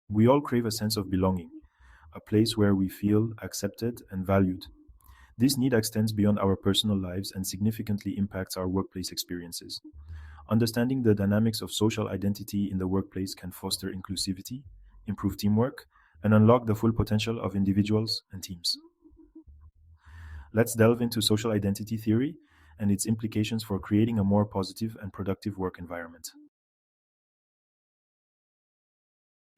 We all crave a sense of belonging, a place where we feel accepted and valued. This need extends beyond our personal lives and significantly impacts our workplace experiences. Understanding the dynamics of social identity in the workplace can foster inclusivity, improve teamwork, and unlock the full potential of individuals and teams. Let's delve into social identity theory and its implications for creating a more positive and productive work environment.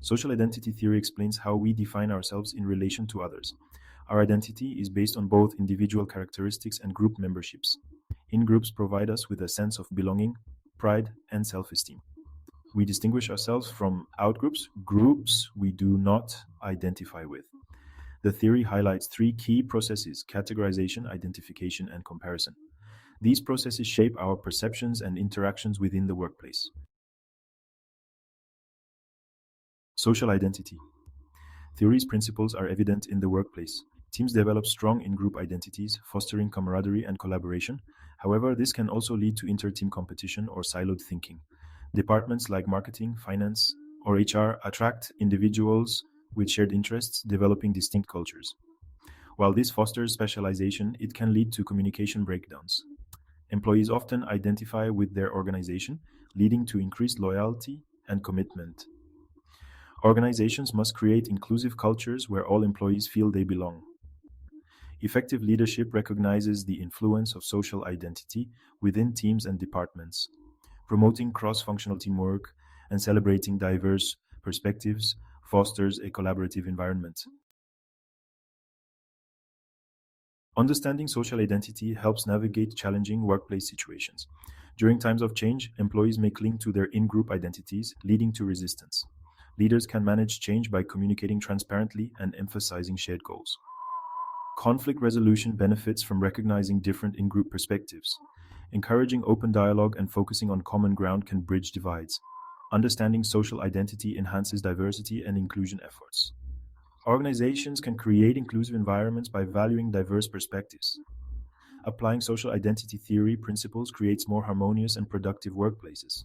Social identity theory explains how we define ourselves in relation to others. Our identity is based on both individual characteristics and group memberships. In groups provide us with a sense of belonging, pride, and self esteem. We distinguish ourselves from outgroups, groups we do not identify with. The theory highlights three key processes: categorization, identification, and comparison. These processes shape our perceptions and interactions within the workplace. Social identity. Theory's principles are evident in the workplace. Teams develop strong in group identities, fostering camaraderie and collaboration. However, this can also lead to inter team competition or siloed thinking. Departments like marketing, finance, or HR attract individuals with shared interests, developing distinct cultures. While this fosters specialization, it can lead to communication breakdowns. Employees often identify with their organization, leading to increased loyalty and commitment. Organizations must create inclusive cultures where all employees feel they belong. Effective leadership recognizes the influence of social identity within teams and departments, promoting cross functional teamwork and celebrating diverse perspectives fosters a collaborative environment. Understanding social identity helps navigate challenging workplace situations. During times of change, employees may cling to their in group identities, leading to resistance. Leaders can manage change by communicating transparently and emphasizing shared goals. Conflict resolution benefits from recognizing different in group perspectives. Encouraging open dialogue and focusing on common ground can bridge divides. Understanding social identity enhances diversity and inclusion efforts. Organizations can create inclusive environments by valuing diverse perspectives. Applying social identity theory principles creates more harmonious and productive workplaces.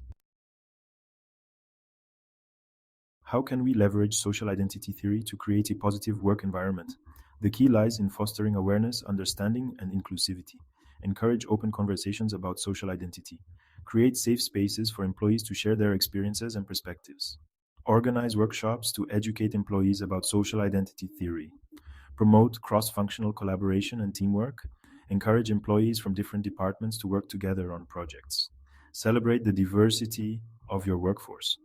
How can we leverage social identity theory to create a positive work environment? The key lies in fostering awareness, understanding, and inclusivity. Encourage open conversations about social identity. Create safe spaces for employees to share their experiences and perspectives. Organize workshops to educate employees about social identity theory. Promote cross functional collaboration and teamwork. Encourage employees from different departments to work together on projects. Celebrate the diversity of your workforce.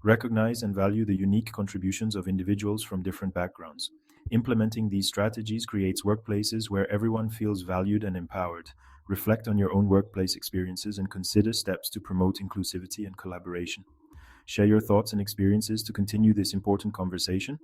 Recognize and value the unique contributions of individuals from different backgrounds. Implementing these strategies creates workplaces where everyone feels valued and empowered. Reflect on your own workplace experiences and consider steps to promote inclusivity and collaboration. Share your thoughts and experiences to continue this important conversation.